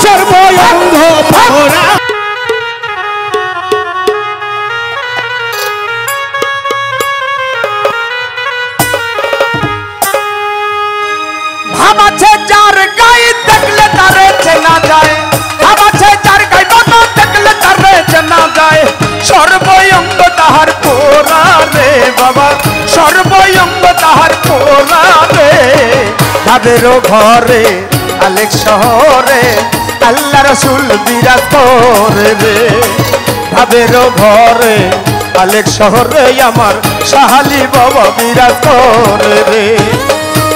সর্বঙ্গ পোড়া। ভাবাছে যার গায়ে দেখলে তারে চেনা যায়, ভাবাছে যার গায়ে বাবা দেখলে তারে চেনা যায়। সর্বঙ্গ তাহার পোড়া রে বাবা, সর্বঙ্গ তাহার পোড়া রে। ভাবেরও ঘরে আলেক শহরে আল্লাহ রসুল বিরাজ করে রে। ভাবেরও ঘরে আলেক শহরে আমার সাহালি বাবা বিরাজ করে রে।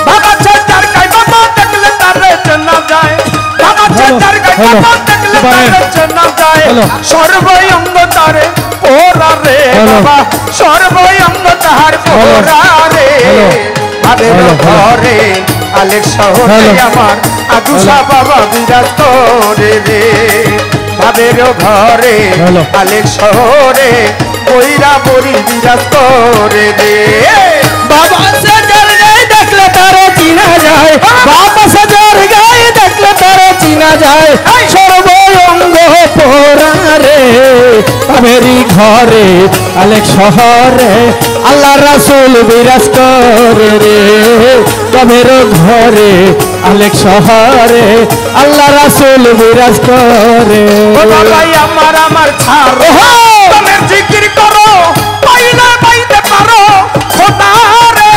ভাবাছে যার গায়ে বাবা দেখলে তারে চেনা যায়, ভাবাছে যার গায়ে বাবা দেখলে তারে চেনা যায়। সর্বঙ্গ তারে পোড়া রে বাবা, সর্বঙ্গ তাহার পোড়া রে। ভাবেরও ঘরে আলেক শহরে আমার আগুসা বাবা বিরাজ করে রে। ভাবেরও ঘরে আলেক শহরে বইরা বড়ি বিরাজ করে রে। বাবা সাজার গায়ে দেখলে তারে চিনা যায়, বাবা সাজার গায়ে দেখলে তারে চিনা যায়। সর্বঙ্গ পোড়া রে। ভাবেরি ঘরে আলেক শহরে আল্লাহ রাসূল বিরাজ করে রে। ভাবের ঘরে আলেক শহরে আল্লাহ রাসূল বিরাজ করে। ও বাবা আমার আমার ছাড়ো তুমি জিকির করো, পাইলে পাইতে পারো খোদা রে।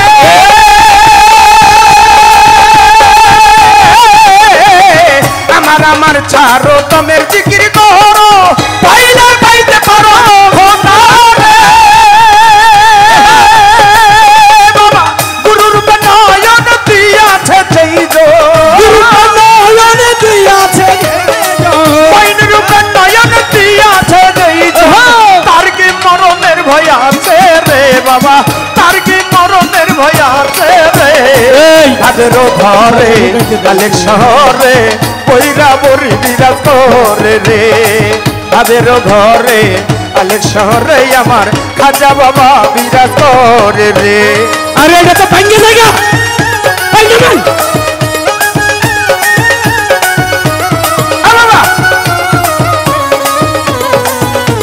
আমার আমার ছাড়ো তুমি জিকির করো, পাইলে পাইতে পারো খোদা রে। বাবা গুরুর নয়ন দিয়াছে যেই জো, গুরুর নয়ন দিয়াছে নয়ন দিয়াছে যেই জো। তার কি মরণের ভয় আছে রে বাবা, তার কি মরণের ভয় আছে রে। ভাবেরও ঘরে আলেক শহরে পইরা বড়ি বিরাজ করে রে। ভাবেরও ঘরে আলেক শহরে আমার খাজা বাবা বিরাজ করে রে। আরে এটা তো ভাঙ্গে জায়গা, ভাঙ্গে ভাই।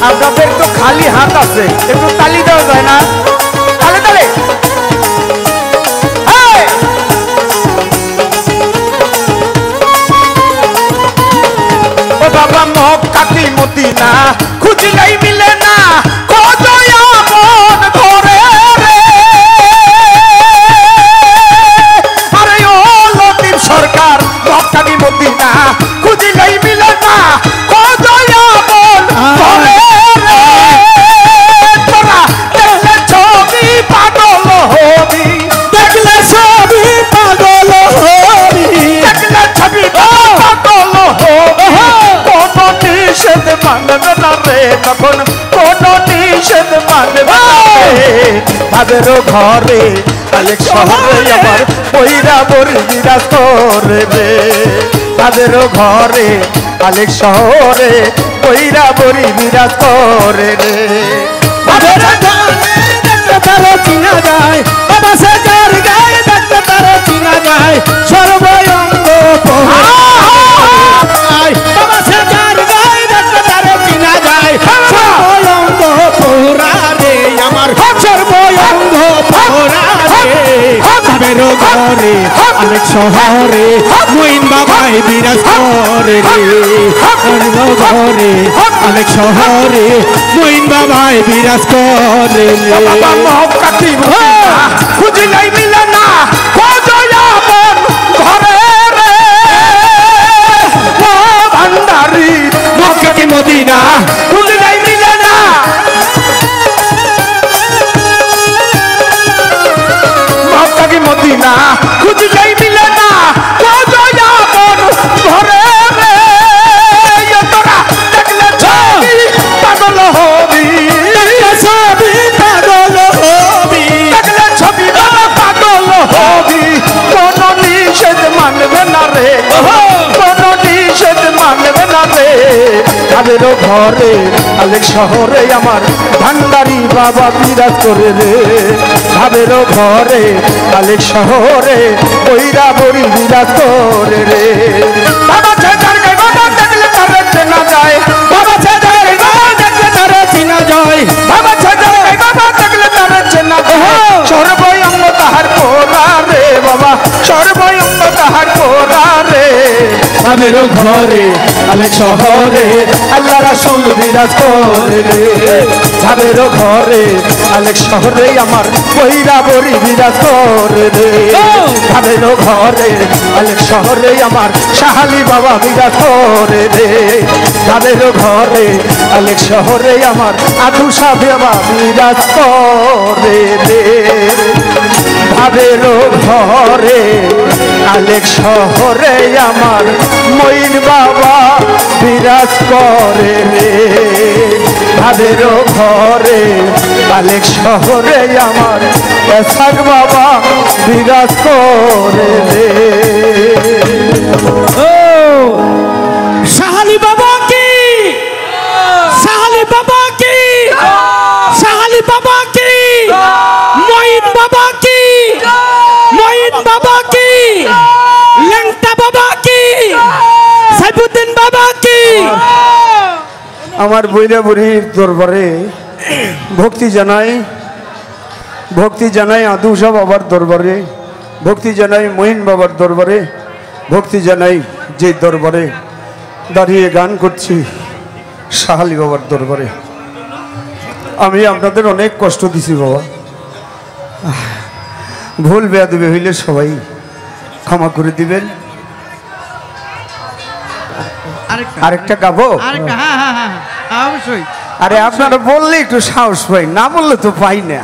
আপনাদের তো খালি হাত আছে, একটু তালি দেওয়া যায় না? তালে তালে ও বাবা মক্কা কি মদিনা খুঁজলেই মিলে না, খোঁজো আপন ঘরে রে। আরে ও লতিফ সরকার মক্কা কি মদিনা খুঁজলেই মিলে না, খোঁজো আপন ঘরে রে। তোরা দেখলে ছবি পাগল হবি, দেখলে ছবি পাগল হবি, দেখলে ছবি পাগল হবি। কোন নিষেধ মানবে না রে, তখন কোন নিষেধ মানবে না রে। ভাবেরও ঘরে আলেক শহরে আমার বইরা বড়ি বিরাজ করে রে। ভাবেরও ঘরে আলেক শহরে বইরা বড়ি বিরাজ করে রে। ভাবের ঘরে দেখলে তারে চিনা যায়, বাবা সাজার গায়ে দেখলে তারে চিনা যায়। সর্বঙ্গ পোড়া, বাবা সাজার গায়ে দেখলে তারে চিনা যায়। সর্বঙ্গ পোড়া রে আমার, সর্বঙ্গ পোড়া রে। ভাবের ঘরে আলেক শহরে মইন বাবাই বিরাজ করে রে। ঘরে আলেক শহরে মইন বাবাই বিরাজ করে রে। বাবা মক্কা কি মদিনা খুঁজলেই মিলে না, খোঁজো আপন ঘরে রে। ও ভান্ডারি মক্কা কি মদিনা খুঁজলেই মিলে না, মক্কা কি মদিনা খুঁজলেই মিলে না, খোঁজো আপন ঘরে রে। তোরা দেখলে ছবি পাগল হবি, দেখলে ছবি পাগল হবি, দেখলে ছবি পাগল হবি। কোন নিষেধ মানবে না রে, কোন নিষেধ মানবে না রে। ভাবেরও ঘরে আলেক শহরে আমার ভান্ডারি বাবা বিরাজ করে রে। ভাবেরও ঘরে আলেক শহরে বইরা বড়ি বিরাজ করে রে। বাবা ছেড়ে চেনা যায় বাবা সাজার গায়ে দেখলে তারে চিনা যায় বাবা সাজার গায়ে বাবা দেখলে তারে চেনা যায় সর্বঙ্গ তাহার পোড়া রে বাবা সর্বঙ্গ তাহার পোড়া রে আমের ঘরে আলে শহরে আল্লাহ রাসূল বিরাজ করে রে তাদের ঘরে আলেক শহরে আমার বৈরা বরি বিরাজ করে রে তাদের ঘরে আলেক শহরে আমার শাহালি বাবা বিরাজ করে রে তাদের ঘরে আলেক শহরে আমার আধু সাহেব বাবা বিরাজ করে রে তাদের ঘরে আলেক শহরে আমার মঈন বাবা বিরাজ করে রে তাদের ঘরে আলেক শহরে আমার এসাক বাবা বিরাজ করে রে ও শাহালি বাবা কি শাহালি বাবা কি শাহালি বাবা কি মঈন বাবা কি মঈন বাবা কি ল্যাংটা বাবা কি সাইফুদ্দিন বাবা কি আমার বৈরা বুড়ির দরবারে ভক্তি জানাই আদুষা বাবার দরবারে ভক্তি জানাই মঈন বাবার দরবারে ভক্তি জানাই যে দরবারে দাঁড়িয়ে গান করছি শাহালি বাবার দরবারে আমি আপনাদের অনেক কষ্ট দিছি বাবা ভুল বেয়াদবি হইলে সবাই ক্ষমা করে দিবেন আরেকটা গাবো আরেকটা হ্যাঁ অবশ্যই আরে আপনারা বললে একটু সাহস পাই না বললে তো পাই না